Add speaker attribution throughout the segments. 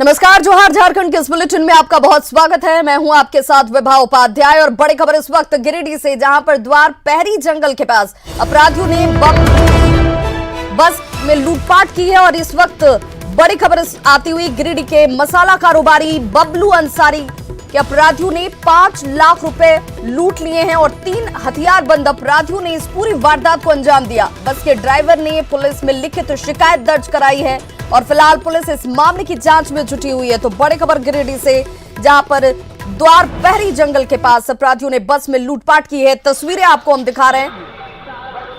Speaker 1: नमस्कार, जोहार। झारखंड के इस बुलेटिन में आपका बहुत स्वागत है। मैं हूं आपके साथ विभा उपाध्याय और बड़ी खबर इस वक्त गिरिडीह से, जहां पर द्वार पहरी जंगल के पास अपराधियों ने बस में लूटपाट की है। और इस वक्त बड़ी खबर आती हुई गिरिडीह के मसाला कारोबारी बबलू अंसारी के अपराधियों ने 5 लाख रुपए लूट लिए हैं और 3 हथियारबंद अपराधियों ने इस पूरी वारदात को अंजाम दिया। बस के ड्राइवर ने पुलिस में लिखित शिकायत दर्ज कराई है और फिलहाल पुलिस इस मामले की जांच में जुटी हुई है। तो बड़ी खबर गिरिडीह से, जहां पर द्वार पहरी जंगल के पास अपराधियों ने बस में लूटपाट की है। तस्वीरें आपको हम दिखा रहे हैं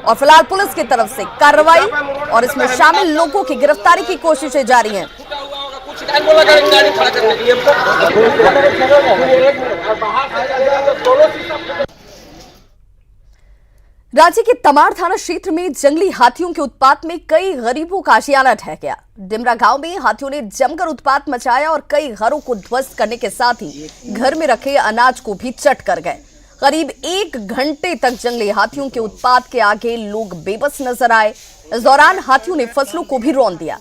Speaker 1: और फिलहाल पुलिस की तरफ से कार्रवाई और इसमें शामिल लोगों की गिरफ्तारी की कोशिशें जारी हैं। राज्य के तमाड़ थाना क्षेत्र में जंगली हाथियों के उत्पात में कई गरीबों का आशियाना ढह गया। डिमरा गांव में हाथियों ने जमकर उत्पात मचाया और कई घरों को ध्वस्त करने के साथ ही घर में रखे अनाज को भी चट कर गए। करीब 1 घंटे तक जंगली हाथियों के उत्पात के आगे लोग बेबस नजर आए। इस दौरान हाथियों ने फसलों को भी रौंद दिया।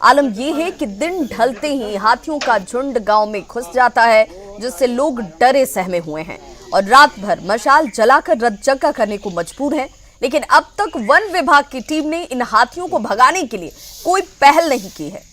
Speaker 1: आलम यह है कि दिन ढलते ही हाथियों का झुंड गांव में घुस जाता है, जिससे लोग डरे सहमे हुए हैं और रात भर मशाल जलाकर रतजगा करने को मजबूर हैं। लेकिन अब तक वन विभाग की टीम ने इन हाथियों को भगाने के लिए कोई पहल नहीं की है।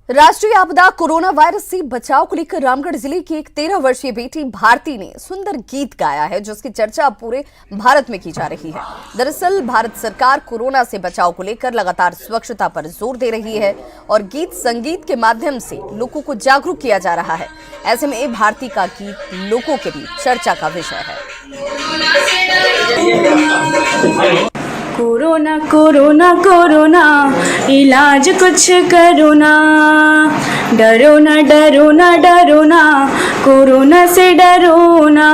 Speaker 1: राष्ट्रीय आपदा कोरोना वायरस से बचाव को लेकर रामगढ़ जिले की एक 13 वर्षीय बेटी भारती ने सुंदर गीत गाया है, जिसकी चर्चा पूरे भारत में की जा रही है। दरअसल भारत सरकार कोरोना से बचाव को लेकर लगातार स्वच्छता पर जोर दे रही है और गीत संगीत के माध्यम से लोगों को जागरूक किया जा रहा है। ऐसे में भारती का गीत लोगों के बीच चर्चा का विषय है।
Speaker 2: कोरोना कोरोना कोरोना इलाज कुछ करो ना, डरो ना डरो ना डरो ना, कोरोना से डरो ना,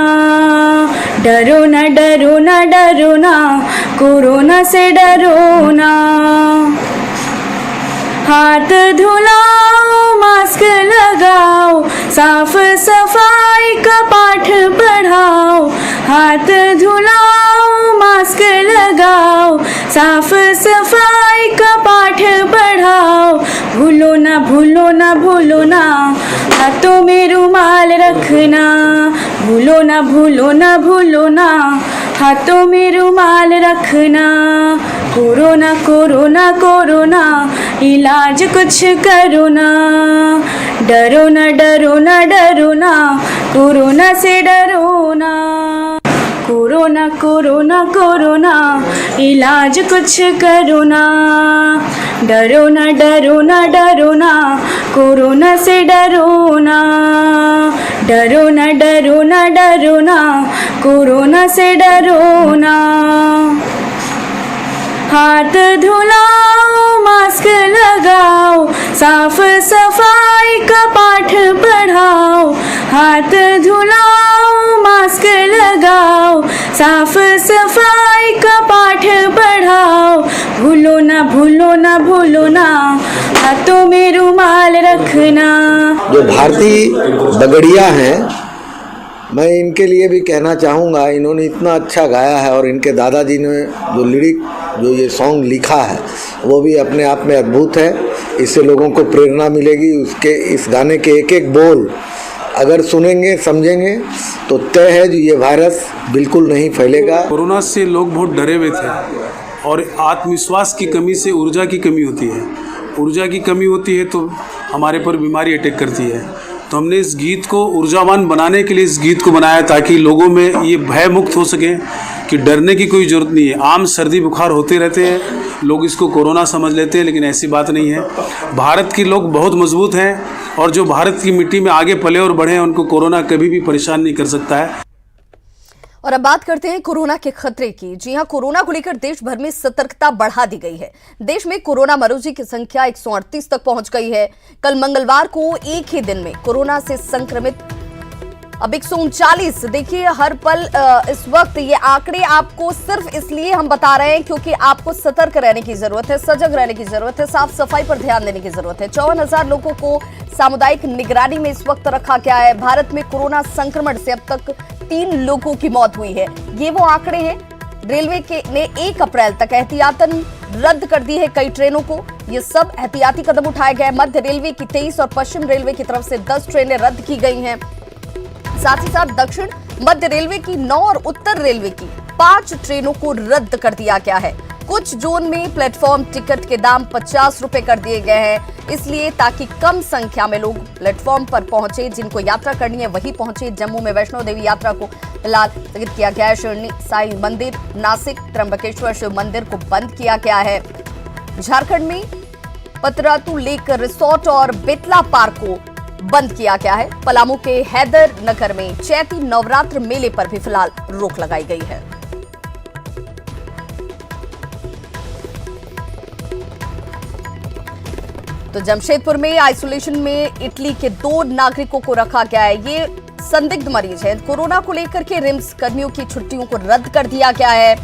Speaker 2: डरो ना डरो ना डरो ना, कोरोना से डरो ना। हाथ धुलाओ, मास्क लगाओ, साफ सफाई का पाठ पढ़ाओ। हाथ धुलाओ, मास्क लगाओ, साफ सफाई का पाठ पढ़ाओ। भूलो ना भूलो ना भूलो ना, हाथों में रुमाल रखना। भूलो ना भूलो ना भूलो ना, हाथों में रुमाल रखना। कोरोना कोरोना कोरोना इलाज कुछ करो ना, डरो ना डरो ना डरो ना, कोरोना से डरो ना। कोरोना कोरोना कोरोना इलाज कुछ करो ना, डरो ना डरो ना डरो ना, कोरोना से डरो ना, डरो ना डरो ना डरो ना, कोरोना से डरो ना। हाथ धुलाओ, मास्क लगाओ, साफ सफाई का पाठ पढ़ाओ। हाथ धुलाओ, मास्क लगाओ, साफ सफाई का पाठ पढ़ाओ। भूलो ना भूलो ना भूलो ना, हाथों में रुमाल रखना।
Speaker 3: जो भारती बगड़िया हैं, मैं इनके लिए भी कहना चाहूँगा, इन्होंने इतना अच्छा गाया है और इनके दादाजी ने जो लिरिक, जो ये सॉन्ग लिखा है, वो भी अपने आप में अद्भुत है। इससे लोगों को प्रेरणा मिलेगी। उसके इस गाने के एक एक बोल अगर सुनेंगे समझेंगे तो तय है कि ये वायरस बिल्कुल नहीं फैलेगा।
Speaker 4: कोरोना से लोग बहुत डरे हुए थे और आत्मविश्वास की कमी से ऊर्जा की कमी होती है। ऊर्जा की कमी होती है तो हमारे पर बीमारी अटैक करती है। तो हमने इस गीत को ऊर्जावान बनाने के लिए इस गीत को बनाया, ताकि लोगों में ये भय मुक्त हो सके कि डरने की कोई ज़रूरत नहीं है। आम सर्दी बुखार होते रहते हैं, लोग इसको कोरोना समझ लेते हैं, लेकिन ऐसी बात नहीं है। भारत के लोग बहुत मजबूत हैं और जो भारत की मिट्टी में आगे पले और बढ़े हैं, उनको कोरोना कभी भी परेशान नहीं कर सकता है।
Speaker 1: और अब बात करते हैं कोरोना के खतरे की। जी हां, कोरोना को लेकर देश भर में सतर्कता बढ़ा दी गई है। देश में कोरोना मरीजों की संख्या 138 तक पहुंच गई है। कल मंगलवार को एक ही दिन में कोरोना से संक्रमित अब 139। देखिए, हर पल इस वक्त ये आंकड़े आपको सिर्फ इसलिए हम बता रहे हैं क्योंकि आपको सतर्क रहने की जरूरत है, सजग रहने की जरूरत है, साफ सफाई पर ध्यान देने की जरूरत है। 54,000 लोगों को सामुदायिक निगरानी में इस वक्त रखा गया है। भारत में कोरोना संक्रमण से अब तक 3 लोगों की मौत हुई है। ये वो आंकड़े हैं रेलवे ने 1 अप्रैल तक एहतियातन रद्द कर दी है कई ट्रेनों को। ये सब एहतियाती कदम उठाए गए। मध्य रेलवे की 23 और पश्चिम रेलवे की तरफ से 10 ट्रेनें रद्द की गई हैं। साथ ही साथ दक्षिण मध्य रेलवे की 9 और उत्तर रेलवे की 5 ट्रेनों को रद्द कर दिया गया है। कुछ जोन में प्लेटफॉर्म टिकट के दाम 50 रुपए कर दिए गए हैं, इसलिए ताकि कम संख्या में लोग प्लेटफॉर्म पर पहुंचे। जिनको यात्रा करनी है वही पहुंचे। जम्मू में वैष्णो देवी यात्रा को फिलहाल स्थगित किया गया है। शिरडी साईं मंदिर, नासिक त्र्यंबकेश्वर शिव मंदिर को बंद किया गया है। झारखंड में पतरातू लेक रिसोर्ट और बेतला पार्क को बंद किया गया है। पलामू के हैदर नगर में चैती नवरात्र मेले पर भी फिलहाल रोक लगाई गई है। तो जमशेदपुर में आइसोलेशन में इटली के 2 नागरिकों को रखा गया है। ये संदिग्ध मरीज हैं। कोरोना को लेकर के रिम्स कर्मियों की छुट्टियों को रद्द कर दिया गया है।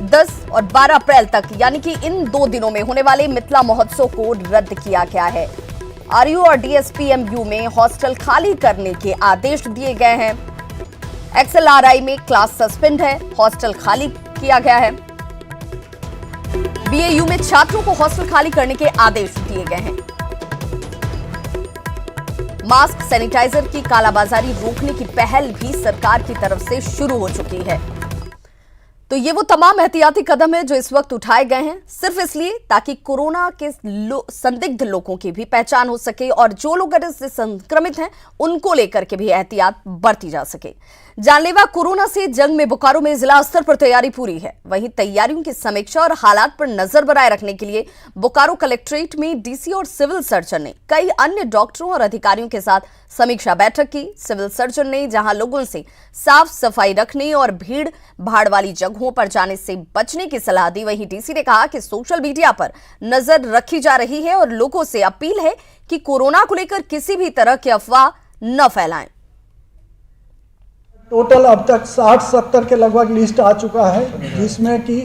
Speaker 1: 10 और 12 अप्रैल तक यानी कि इन 2 दिनों में होने वाले मिथिला महोत्सव को रद्द किया गया है। आरयू और डीएसपीएमयू में हॉस्टल खाली करने के आदेश दिए गए हैं। एक्सएलआरआई में क्लास सस्पेंड है, हॉस्टल खाली किया गया है। बीएयू में छात्रों को हॉस्टल खाली करने के आदेश दिए गए हैं। मास्क, सैनिटाइजर की कालाबाजारी रोकने की पहल भी सरकार की तरफ से शुरू हो चुकी है। तो ये वो तमाम एहतियाती कदम है जो इस वक्त उठाए गए हैं, सिर्फ इसलिए ताकि कोरोना के संदिग्ध लोगों की भी पहचान हो सके और जो लोग इससे संक्रमित हैं उनको लेकर के भी एहतियात बरती जा सके। जानलेवा कोरोना से जंग में बोकारो में जिला स्तर पर तैयारी पूरी है। वहीं तैयारियों की समीक्षा और हालात पर नजर बनाए रखने के लिए बोकारो कलेक्ट्रेट में डीसी और सिविल सर्जन ने कई अन्य डॉक्टरों और अधिकारियों के साथ समीक्षा बैठक की। सिविल सर्जन ने जहां लोगों से साफ सफाई रखने और भीड़ भाड़ वाली जगहों पर जाने से बचने की सलाह दी, वहीं डीसी ने कहा कि सोशल मीडिया पर नजर रखी जा रही है और लोगों से अपील है कि कोरोना को लेकर किसी भी तरह की अफवाह न फैलाएं।
Speaker 5: टोटल अब तक 60-70 के लगभग लिस्ट आ चुका है, जिसमें कि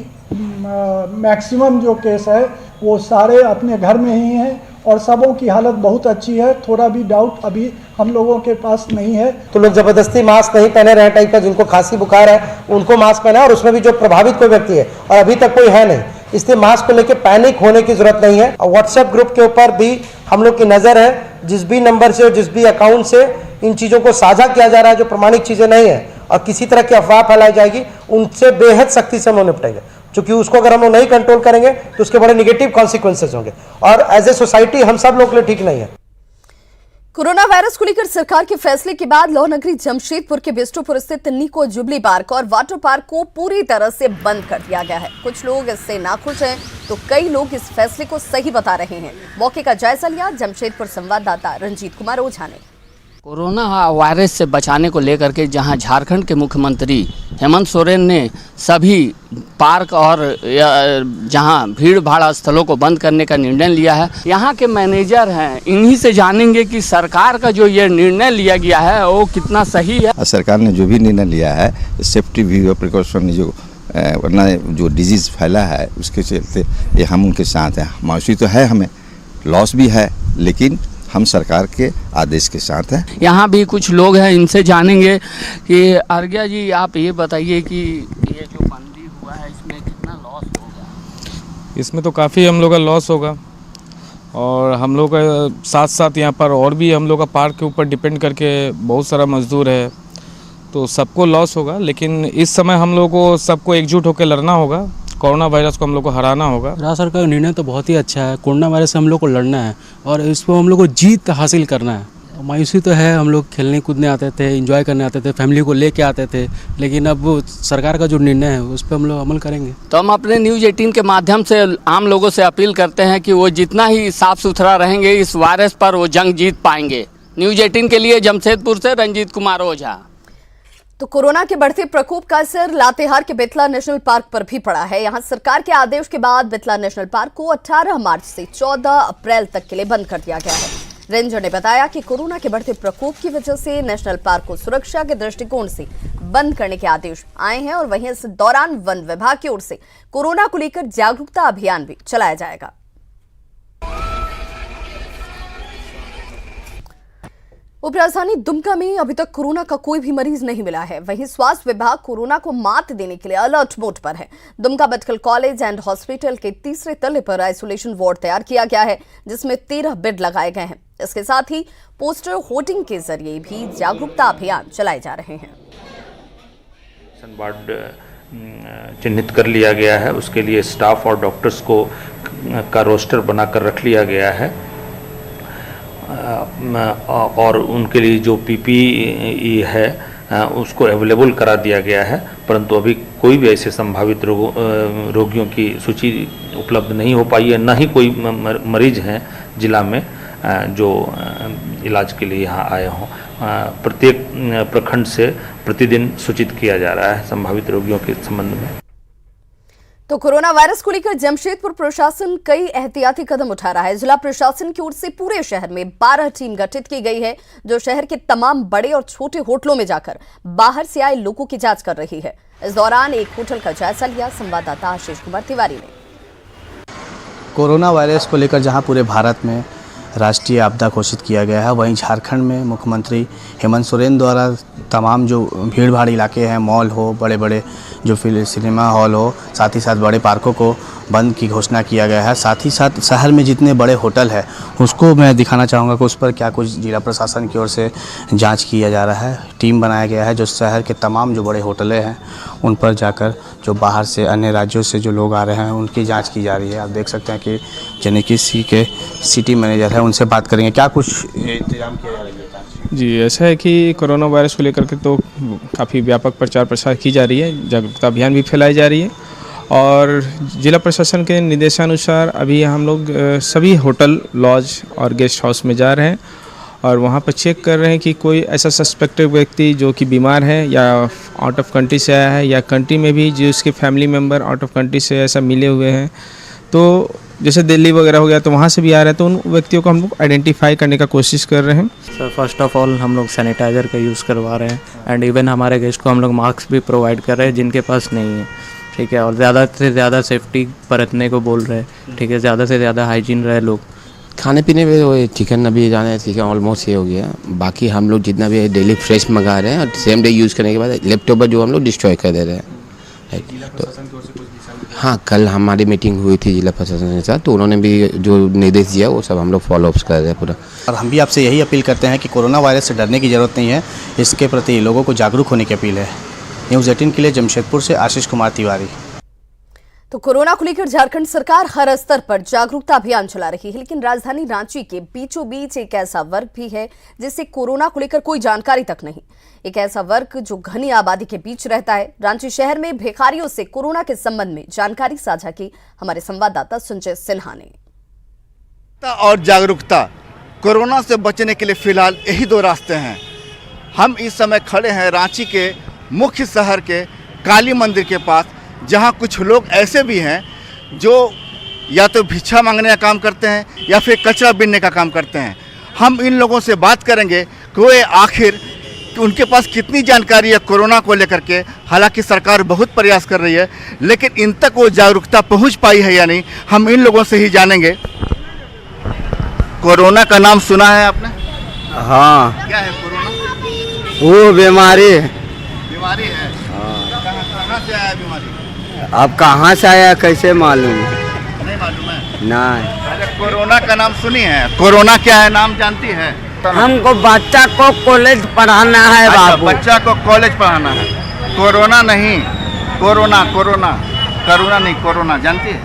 Speaker 5: मैक्सिमम जो केस है वो सारे अपने घर में ही हैं और सबों की हालत बहुत अच्छी है। थोड़ा भी डाउट अभी हम लोगों के पास नहीं है।
Speaker 6: तो लोग जबरदस्ती मास्क नहीं पहने रहे टाइप का, जिनको खांसी बुखार है उनको मास्क पहना, और उसमें भी जो प्रभावित कोई व्यक्ति है और अभी तक कोई है नहीं, इसलिए मास्क को लेकर पैनिक होने की जरूरत नहीं है। और व्हाट्सएप ग्रुप के ऊपर भी हम लोग की नजर है, जिस भी नंबर से और जिस भी अकाउंट से इन चीजों को साझा किया जा रहा है जो प्रमाणिक चीजें नहीं है और किसी तरह की अफवाह फैलाई जाएगी, उनसे बेहद सख्ती से हम लोग निपटेंगे, क्योंकि उसको अगर हम लोग नहीं कंट्रोल करेंगे तो उसके बड़े नेगेटिव कॉन्सिक्वेंसेज होंगे और एज ए सोसाइटी हम सब लोग के लिए ठीक नहीं है।
Speaker 1: कोरोना वायरस को लेकर सरकार के फैसले के बाद लौ नगरी जमशेदपुर के बिष्टुपुर स्थित निको जुबली पार्क और वाटर पार्क को पूरी तरह से बंद कर दिया गया है। कुछ लोग इससे नाखुश हैं तो कई लोग इस फैसले को सही बता रहे हैं। मौके का जायजा लिया जमशेदपुर संवाददाता रंजीत कुमार ओझा ने।
Speaker 7: कोरोना वायरस से बचाने को लेकर के जहां झारखंड के मुख्यमंत्री हेमंत सोरेन ने सभी पार्क और जहां भीड़ भाड़ स्थलों को बंद करने का निर्णय लिया है, यहां के मैनेजर हैं, इन्हीं से जानेंगे कि सरकार का जो ये निर्णय लिया गया है वो कितना सही है।
Speaker 8: सरकार ने जो भी निर्णय लिया है, सेफ्टी भी प्रिकॉशन जो वरना जो डिजीज़ फैला है उसके चलते ये हम उनके साथ हैं। मायूसी तो है, हमें लॉस भी है, लेकिन हम सरकार के आदेश के साथ हैं।
Speaker 7: यहाँ भी कुछ लोग हैं, इनसे जानेंगे कि अर्घ्या जी आप ये बताइए कि ये जो बंदी हुआ है इसमें कितना लॉस होगा?
Speaker 9: इसमें तो काफ़ी हम लोग का लॉस होगा और हम लोग का साथ साथ यहाँ पर और भी हम लोग का पार्क के ऊपर डिपेंड करके बहुत सारा मजदूर है, तो सबको लॉस होगा। लेकिन इस समय हम लोग को सबको एकजुट होकर लड़ना होगा, कोरोना वायरस को हम लोग को हराना होगा।
Speaker 10: राज्य सरकार का निर्णय तो बहुत ही अच्छा है। कोरोना वायरस से हम लोग को लड़ना है और इसको हम लोग को जीत हासिल करना है। मायूसी तो है, हम लोग खेलने कूदने आते थे, एंजॉय करने आते थे, फैमिली को लेके आते थे, लेकिन अब वो सरकार का जो निर्णय है उस पर हम लोग अमल करेंगे।
Speaker 7: तो हम अपने न्यूज़ 18 के माध्यम से आम लोगों से अपील करते हैं कि वो जितना ही साफ सुथरा रहेंगे इस वायरस पर वो जंग जीत पाएंगे। न्यूज़ 18 के लिए जमशेदपुर से रंजीत कुमार ओझा।
Speaker 1: तो कोरोना के बढ़ते प्रकोप का असर लातेहार के बेतला नेशनल पार्क पर भी पड़ा है। यहां सरकार के आदेश के बाद बेतला नेशनल पार्क को 18 मार्च से 14 अप्रैल तक के लिए बंद कर दिया गया है। रेंजर ने बताया कि कोरोना के बढ़ते प्रकोप की वजह से नेशनल पार्क को सुरक्षा के दृष्टिकोण से बंद करने के आदेश आए हैं और वहीं इस दौरान वन विभाग की ओर से कोरोना को लेकर जागरूकता अभियान भी चलाया जाएगा। उपराजधानी दुमका में अभी तक कोरोना का कोई भी मरीज नहीं मिला है। वहीं स्वास्थ्य विभाग कोरोना को मात देने के लिए अलर्ट मोड पर है। Dumka medical college and hospital के तीसरे तल्ले पर आइसोलेशन वार्ड तैयार किया गया है, जिसमें 13 बेड लगाए गए हैं। इसके साथ ही पोस्टर होर्डिंग के जरिए भी जागरूकता अभियान चलाए जा रहे हैं।
Speaker 11: वार्ड चिन्हित कर लिया गया है, उसके लिए स्टाफ और डॉक्टर्स को का रोस्टर बनाकर रख लिया गया है और उनके लिए जो पीपीई है उसको अवेलेबल करा दिया गया है। परंतु अभी कोई भी ऐसे संभावित रोगियों की सूची उपलब्ध नहीं हो पाई है, न ही कोई मरीज हैं जिला में जो इलाज के लिए यहाँ आए हों। प्रत्येक प्रखंड से प्रतिदिन सूचित किया जा रहा है संभावित रोगियों के संबंध में।
Speaker 1: तो कोरोना वायरस को लेकर जमशेदपुर प्रशासन कई एहतियाती कदम उठा रहा है। जिला प्रशासन की ओर से पूरे शहर में 12 टीम गठित की गई है, जो शहर के तमाम बड़े और छोटे होटलों में जाकर बाहर से आए लोगों की जांच कर रही है। इस दौरान एक होटल का जायजा लिया संवाददाता आशीष कुमार तिवारी ने।
Speaker 12: कोरोना वायरस को लेकर जहां पूरे भारत में राष्ट्रीय आपदा घोषित किया गया है, वहीं झारखंड में मुख्यमंत्री हेमंत सोरेन द्वारा तमाम जो भीड़ भाड़ इलाके हैं, मॉल हो, बड़े बड़े जो सिनेमा हॉल हो, साथ ही साथ बड़े पार्कों को बंद की घोषणा किया गया है। साथ ही साथ शहर में जितने बड़े होटल हैं उसको मैं दिखाना चाहूँगा कि उस पर क्या कुछ जिला प्रशासन की ओर से जांच किया जा रहा है। टीम बनाया गया है जो शहर के तमाम जो बड़े होटलें हैं उन पर जाकर जो बाहर से अन्य राज्यों से जो लोग आ रहे हैं उनकी जांच की जा रही है। आप देख सकते हैं कि जेनेकिसी के सिटी मैनेजर है, उनसे बात करेंगे। क्या कुछ इंतजाम किया जा रहा है?
Speaker 9: जी, ऐसा है कि कोरोना वायरस को लेकर के तो काफ़ी व्यापक प्रचार प्रसार की जा रही है, जागरूकता अभियान भी फैलाई जा रही है और जिला प्रशासन के निर्देशानुसार अभी हम लोग सभी होटल, लॉज और गेस्ट हाउस में जा रहे हैं और वहाँ पर चेक कर रहे हैं कि कोई ऐसा सस्पेक्टेड व्यक्ति जो कि बीमार है या आउट ऑफ कंट्री से आया है या कंट्री में भी जो उसके family member out of country से ऐसा मिले हुए हैं, तो जैसे दिल्ली वगैरह हो गया तो वहाँ से भी आ रहे हैं, तो उन व्यक्तियों को हम लोग आइडेंटिफाई करने का कोशिश कर रहे हैं।
Speaker 13: सर फर्स्ट ऑफ ऑल हम लोग सैनिटाइज़र का यूज़ करवा रहे हैं एंड इवन हमारे गेस्ट को हम लोग मास्क भी प्रोवाइड कर रहे हैं जिनके पास नहीं है, ठीक है, और ज़्यादा से ज़्यादा सेफ्टी बरतने को बोल रहे हैं, ठीक है, ज़्यादा से ज़्यादा हाइजीन रहे लोग।
Speaker 14: खाने पीने में वो चिकन अभी जाने चिकन ऑलमोस्ट ये हो गया, बाकी हम लोग जितना भी डेली फ्रेश मंगा रहे हैं और सेम डे यूज़ करने के बाद लैपटॉप जो हम लोग डिस्ट्रॉय कर दे रहे हैं। तो हाँ, कल हमारी मीटिंग हुई थी जिला प्रशासन के साथ, तो उन्होंने भी जो निर्देश दिया वो सब हम लोग फॉलोअप्स कर रहे हैं पूरा।
Speaker 12: और हम भी आपसे यही अपील करते हैं कि कोरोना वायरस से डरने की ज़रूरत नहीं है, इसके प्रति लोगों को जागरूक होने की अपील है। न्यूज़ 18 के लिए जमशेदपुर से आशीष कुमार तिवारी।
Speaker 1: तो कोरोना को लेकर झारखंड सरकार हर स्तर पर जागरूकता अभियान चला रही है, लेकिन राजधानी रांची के बीचों बीच एक ऐसा वर्ग भी है जिसे कोरोना को लेकर कोई जानकारी तक नहीं। एक ऐसा वर्ग जो घनी आबादी के बीच रहता है। रांची शहर में भिखारियों से कोरोना के संबंध में जानकारी साझा की हमारे संवाददाता संजय सिन्हा ने।
Speaker 15: और जागरूकता, कोरोना से बचने के लिए फिलहाल यही दो रास्ते हैं। हम इस समय खड़े हैं रांची के मुख्य शहर के काली मंदिर के पास, जहां कुछ लोग ऐसे भी हैं जो या तो भिक्षा मांगने का काम करते हैं या फिर कचरा बीनने का काम करते हैं। हम इन लोगों से बात करेंगे कि वो आखिर उनके पास कितनी जानकारी है कोरोना को लेकर के। हालांकि सरकार बहुत प्रयास कर रही है, लेकिन इन तक वो जागरूकता पहुंच पाई है या नहीं, हम इन लोगों से ही जानेंगे। कोरोना का नाम सुना है आपने?
Speaker 16: हाँ।
Speaker 15: क्या है कोरोना?
Speaker 16: वो बीमारी है।
Speaker 15: बीमारी है? कहाँ से आया बीमारी?
Speaker 16: अब कहाँ से आया कैसे मालूम?
Speaker 15: नहीं मालूम है?
Speaker 16: नहीं।
Speaker 15: अच्छा, कोरोना का नाम सुनी है? कोरोना क्या है, नाम जानती है?
Speaker 16: हमको बच्चा को कॉलेज पढ़ाना है बाबू।
Speaker 15: बच्चा को कॉलेज पढ़ाना है, कोरोना नहीं, कोरोना कोरोना करुणा नहीं, कोरोना जानती है?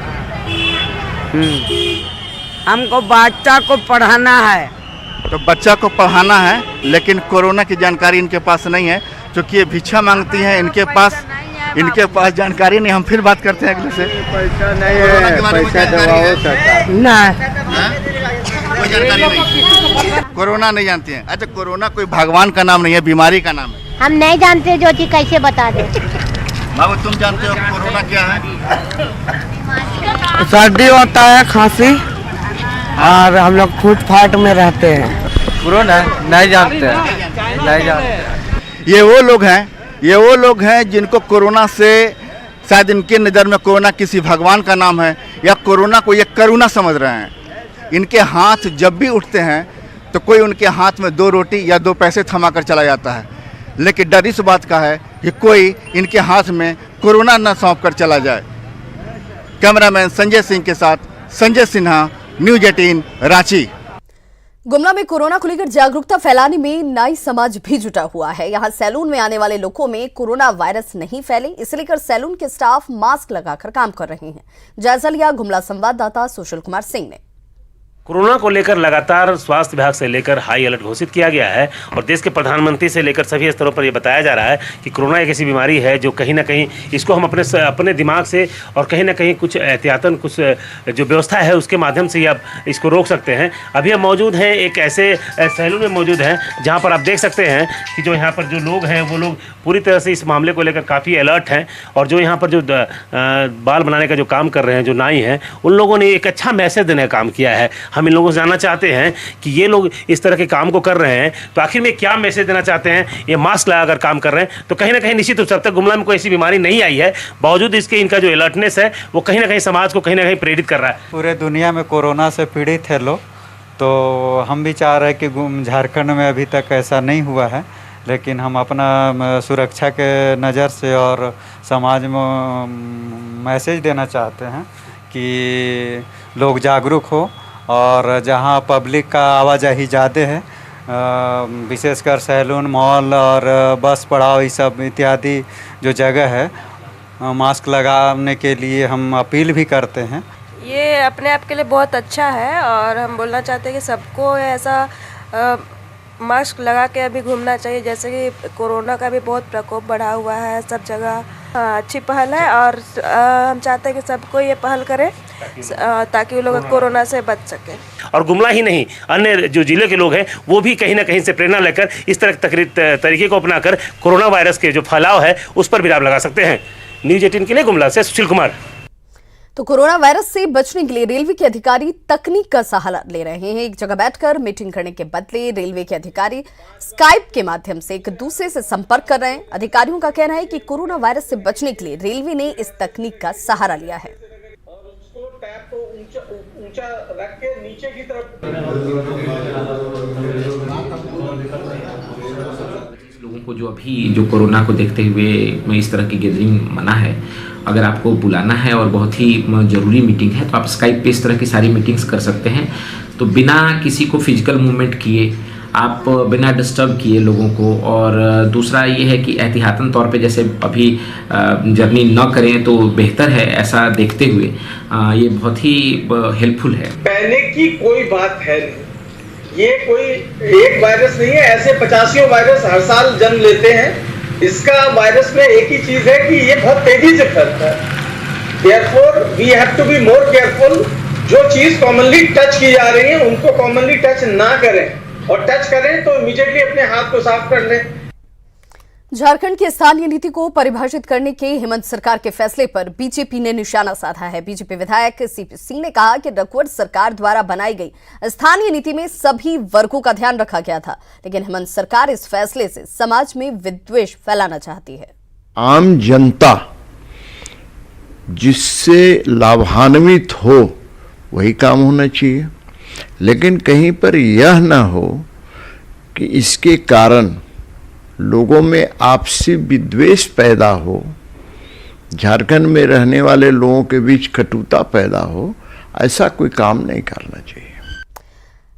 Speaker 16: हमको बच्चा को पढ़ाना है।
Speaker 15: तो बच्चा को पढ़ाना है, लेकिन कोरोना की जानकारी इनके पास नहीं है, क्योंकि ये भिक्षा मांगती हैं। इनके पास जानकारी नहीं। हम फिर बात करते हैं अगले से।
Speaker 16: पैसा नहीं है, पैसा दबाओ सरकार।
Speaker 15: नहीं, कोई जानकारी नहीं, कोरोना नहीं जानती हैं। अच्छा, कोरोना कोई भगवान का नाम नहीं है, बीमारी का नाम है।
Speaker 17: हम नहीं जानते, जो चीज कैसे बता दे।
Speaker 15: बाबू तुम जानते हो कोरोना क्या है?
Speaker 16: सर्दी होता है, खांसी, और हम लोग फूट फाट में रहते हैं। कोरोना नहीं जानते, नहीं जानते।
Speaker 15: ये वो लोग हैं जिनको कोरोना से शायद इनके नज़र में कोरोना किसी भगवान का नाम है, या कोरोना को ये करुणा समझ रहे हैं। इनके हाथ जब भी उठते हैं तो कोई उनके हाथ में 2 रोटी या 2 पैसे थमा कर चला जाता है, लेकिन डर इस बात का है कि कोई इनके हाथ में कोरोना न सौंप कर चला जाए। कैमरामैन संजय सिंह के साथ संजय सिन्हा, न्यूज़ 18 रांची।
Speaker 1: गुमला में कोरोना को लेकर जागरूकता फैलाने में नाई समाज भी जुटा हुआ है। यहाँ सैलून में आने वाले लोगों में कोरोना वायरस नहीं फैले, इसे लेकर सैलून के स्टाफ मास्क लगाकर काम कर रहे हैं। जायजा लिया गुमला संवाददाता सुशील कुमार सिंह ने।
Speaker 18: कोरोना को लेकर लगातार स्वास्थ्य विभाग से लेकर हाई अलर्ट घोषित किया गया है और देश के प्रधानमंत्री से लेकर सभी स्तरों पर यह बताया जा रहा है कि कोरोना एक ऐसी बीमारी है जो कहीं ना कहीं इसको हम अपने दिमाग से और कहीं ना कहीं कुछ एहतियातन कुछ जो व्यवस्था है उसके माध्यम से ही आप इसको रोक सकते हैं। अभी हम मौजूद हैं एक ऐसे सैलून में मौजूद हैं जहाँ पर आप देख सकते हैं कि जो यहाँ पर जो लोग हैं वो लोग पूरी तरह से इस मामले को लेकर काफ़ी अलर्ट हैं और जो यहाँ पर जो बाल बनाने का जो काम कर रहे हैं, जो नाई हैं, उन लोगों ने एक अच्छा मैसेज देने का काम किया है। हम इन लोगों से जानना चाहते हैं कि ये लोग इस तरह के काम को कर रहे हैं तो आखिर में क्या मैसेज देना चाहते हैं। ये मास्क लगाकर काम कर रहे हैं तो कहीं ना कहीं निश्चित रूप से अब तक गुमला में कोई ऐसी बीमारी नहीं आई है, बावजूद इसके इनका जो अलर्टनेस है वो कहीं ना कहीं समाज को कहीं ना कहीं प्रेरित कर रहा है।
Speaker 19: पूरे दुनिया में कोरोना से पीड़ित है लोग, तो हम भी चाह रहे हैं कि झारखंड में अभी तक ऐसा नहीं हुआ है, लेकिन हम अपना सुरक्षा के नज़र से और समाज में मैसेज देना चाहते हैं कि लोग जागरूक हो और जहां पब्लिक का आवाजाही ज़्यादा है, विशेषकर सैलून, मॉल और बस पड़ाव ये सब इत्यादि जो जगह है, मास्क लगाने के लिए हम अपील भी करते हैं।
Speaker 20: ये अपने आप के लिए बहुत अच्छा है और हम बोलना चाहते हैं कि सबको ऐसा मास्क लगा के अभी घूमना चाहिए, जैसे कि कोरोना का भी बहुत प्रकोप बढ़ा हुआ है सब जगह। अच्छी पहल है और हम चाहते हैं कि सबको ये पहल करें ताकि वो लोग कोरोना से बच सके।
Speaker 18: और गुमला ही नहीं, अन्य जो जिले के लोग हैं वो भी कहीं ना कहीं से प्रेरणा लेकर इस तरह तरीके को अपनाकर कोरोना वायरस के जो फैलाव है उस पर विराम लगा सकते हैं। न्यूज़ 18 के लिए गुमला से सुशील कुमार।
Speaker 1: तो कोरोना वायरस से बचने के लिए रेलवे के अधिकारी तकनीक का सहारा ले रहे हैं। एक जगह बैठकर मीटिंग करने के बदले रेलवे के अधिकारी स्काइप के माध्यम से एक दूसरे से संपर्क कर रहे हैं। अधिकारियों का कहना है कि कोरोना वायरस से बचने के लिए रेलवे ने इस तकनीक का सहारा लिया है।
Speaker 21: ऊंचा रख के नीचे की तरफ
Speaker 22: लोगों को जो अभी जो कोरोना को देखते हुए इस तरह की गैदरिंग मना है, अगर आपको बुलाना है और बहुत ही ज़रूरी मीटिंग है तो आप स्काइप पे इस तरह की सारी मीटिंग्स कर सकते हैं। तो बिना किसी को फिजिकल मूवमेंट किए, आप बिना डिस्टर्ब किए लोगों को, और दूसरा ये है कि एहतियातन तौर पे जैसे अभी जर्नी न करें तो बेहतर है, ऐसा देखते हुए ये बहुत ही हेल्पफुल है।
Speaker 21: पहले की कोई बात है नहीं, ये कोई एक वायरस नहीं है, ऐसे 85 वायरस हर साल जन्म लेते हैं। इसका वायरस में एक ही चीज है कि ये बहुत तेजी से फैलता है। Therefore, we have to be more careful। जो चीज कॉमनली टच की जा रही है उनको कॉमनली टच ना करें, और टच करें तो इमीडिएटली अपने हाथ को साफ कर लें।
Speaker 1: झारखंड की स्थानीय नीति को परिभाषित करने के हेमंत सरकार के फैसले पर बीजेपी ने निशाना साधा है। बीजेपी विधायक सीपी सिंह ने कहा कि रघुवर सरकार द्वारा बनाई गई स्थानीय नीति में सभी वर्गों का ध्यान रखा गया था, लेकिन हेमंत सरकार इस फैसले से समाज में विद्वेष फैलाना चाहती है।
Speaker 23: आम जनता जिससे लाभान्वित हो वही काम होना चाहिए, लेकिन कहीं पर यह ना हो कि इसके कारण लोगों में आपसी विद्वेष पैदा हो, झारखंड में रहने वाले लोगों के बीच कटुता पैदा हो। ऐसा कोई काम नहीं करना चाहिए।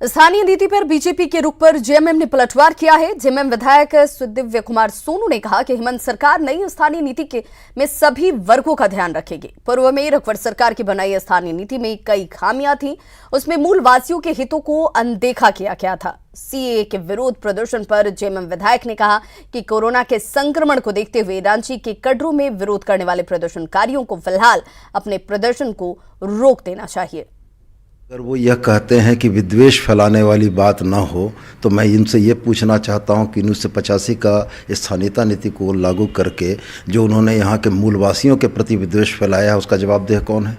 Speaker 1: स्थानीय नीति पर बीजेपी के रुख पर जेएमएम ने पलटवार किया है। जेएमएम विधायक सुदिव्य कुमार सोनू ने कहा कि हेमंत सरकार नई स्थानीय नीति में सभी वर्गों का ध्यान रखेगी। पूर्व में रघुवर सरकार की बनाई स्थानीय नीति में कई खामियां थी, उसमें मूलवासियों के हितों को अनदेखा किया गया था। सीएए के विरोध प्रदर्शन पर जेएमएम विधायक ने कहा कि कोरोना के संक्रमण को देखते हुए रांची के कटरू में विरोध करने वाले प्रदर्शनकारियों को फिलहाल अपने प्रदर्शन को रोक देना चाहिए।
Speaker 24: अगर वो यह कहते हैं कि विद्वेष फैलाने वाली बात ना हो, तो मैं इनसे ये पूछना चाहता हूँ कि 1985 का स्थानीयता नीति को लागू करके जो उन्होंने यहाँ के मूलवासियों के प्रति विद्वेष फैलाया है, उसका जवाबदेह कौन है?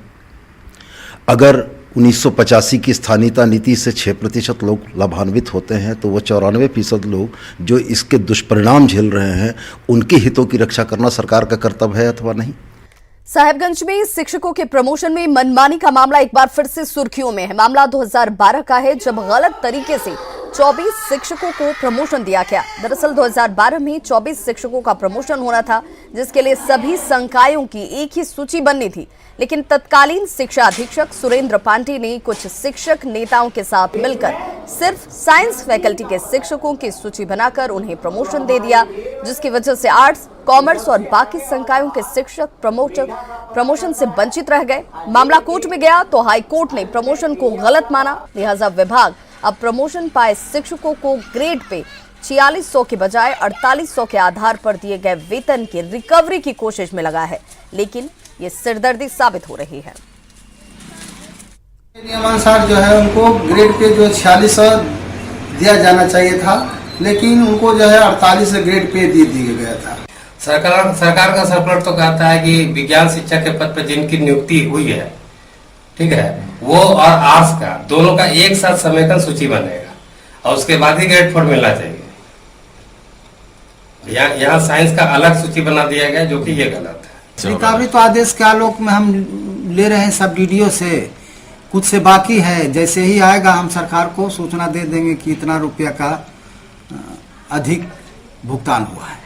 Speaker 24: अगर 1985 की स्थानीयता नीति से 6% लोग लाभान्वित होते हैं, तो वो 94% लोग जो इसके दुष्परिणाम झेल रहे हैं, उनके हितों की रक्षा करना सरकार का कर्तव्य है अथवा नहीं?
Speaker 1: साहेबगंज में शिक्षकों के प्रमोशन में मनमानी का मामला एक बार फिर से सुर्खियों में है। मामला 2012 का है, जब गलत तरीके से 24 शिक्षकों को प्रमोशन दिया गया। दरअसल 2012 में 24 शिक्षकों का प्रमोशन होना था, जिसके लिए सभी संकायों की एक ही सूची बननी थी, लेकिन तत्कालीन शिक्षा अधीक्षक सुरेंद्र पांडे ने कुछ शिक्षक नेताओं के साथ मिलकर सिर्फ साइंस फैकल्टी के शिक्षकों की सूची बनाकर उन्हें प्रमोशन दे दिया, जिसकी वजह से आर्ट्स, कॉमर्स और बाकी संकायों के शिक्षक प्रमोशन से वंचित रह गए। मामला कोर्ट में गया तो हाई कोर्ट ने प्रमोशन को गलत माना, लिहाजा विभाग अब प्रमोशन पाए शिक्षकों को ग्रेड पे 4600 के बजाय 4800 के आधार पर दिए गए वेतन की रिकवरी की कोशिश में लगा है, लेकिन ये सिरदर्दी साबित हो रही है।
Speaker 2: नियमानुसार जो है उनको ग्रेड पे जो 4600 दिया जाना चाहिए था, लेकिन उनको जो है 48 ग्रेड पे दे दिया गया था।
Speaker 3: सरकार का सर्कुलर तो कहता है कि विज्ञान शिक्षक के पद पर जिनकी नियुक्ति हुई है, ठीक है, वो और आर्ट्स का दोनों का एक साथ समेकन सूची बनेगा और उसके बाद ही ग्रेड 4 मिलना चाहिए। यहाँ साइंस का अलग सूची बना दिया गया, जो कि ये गलत है।
Speaker 2: रिकवरी तो आदेश के आलोक में हम ले रहे हैं, सब डीडीओ से कुछ से बाकी है। जैसे ही आएगा हम सरकार को सूचना दे देंगे कि इतना रुपया का अधिक भुगतान हुआ है।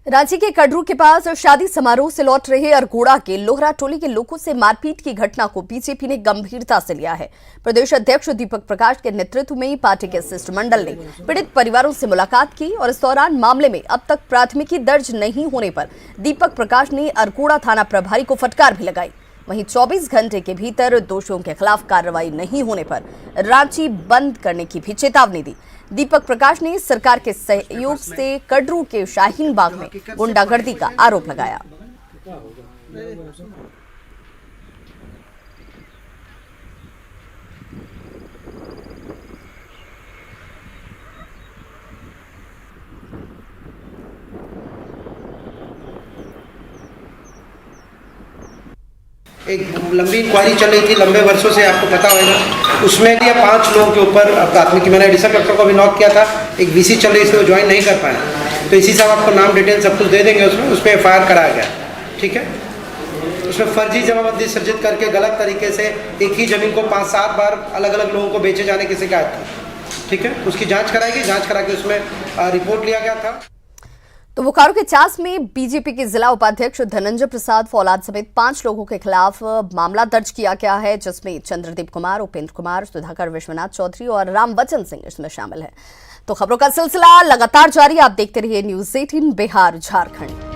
Speaker 1: रांची के कड़रू के पास शादी समारोह से लौट रहे अरगोड़ा के लोहरा टोली के लोगों से मारपीट की घटना को बीजेपी ने गंभीरता से लिया है। प्रदेश अध्यक्ष दीपक प्रकाश के नेतृत्व में पार्टी के शिष्टमंडल ने पीड़ित परिवारों से मुलाकात की और इस दौरान मामले में अब तक प्राथमिकी दर्ज नहीं होने पर दीपक प्रकाश ने अरगोड़ा थाना प्रभारी को फटकार भी लगाई। वहीं 24 घंटे के भीतर दोषियों के खिलाफ कार्रवाई नहीं होने पर रांची बंद करने की भी चेतावनी दी। दीपक प्रकाश ने सरकार के सहयोग से कड़रू के शाहीन बाग में गुंडागर्दी का आरोप लगाया।
Speaker 6: एक लंबी इंक्वायरी चल रही थी, लंबे वर्षों से, आपको पता होगा। उसमें भी 5 लोगों के ऊपर प्राथमिकी, मैंने एडिशनल कलेक्टर को भी नॉक किया था। एक वीसी चल रही, इसमें ज्वाइन नहीं कर पाए, तो इसी से आपको नाम डिटेल सब कुछ दे देंगे। उसमें एफआईआर कराया गया, ठीक है। उसमें फर्जी जमाबंदी सृजित करके गलत तरीके से एक ही जमीन को 5-7 बार अलग अलग लोगों को बेचे जाने की शिकायत थी, ठीक है। उसकी जाँच कराएगी, जाँच करा के उसमें रिपोर्ट लिया गया था।
Speaker 1: तो बोकारो के चास में बीजेपी के जिला उपाध्यक्ष धनंजय प्रसाद फौलाद समेत 5 लोगों के खिलाफ मामला दर्ज किया गया है, जिसमें चंद्रदीप कुमार, उपेंद्र कुमार, सुधाकर विश्वनाथ चौधरी और रामवचन सिंह इसमें शामिल है। तो खबरों का सिलसिला लगातार जारी, आप देखते रहिए न्यूज़ 18 बिहार झारखंड।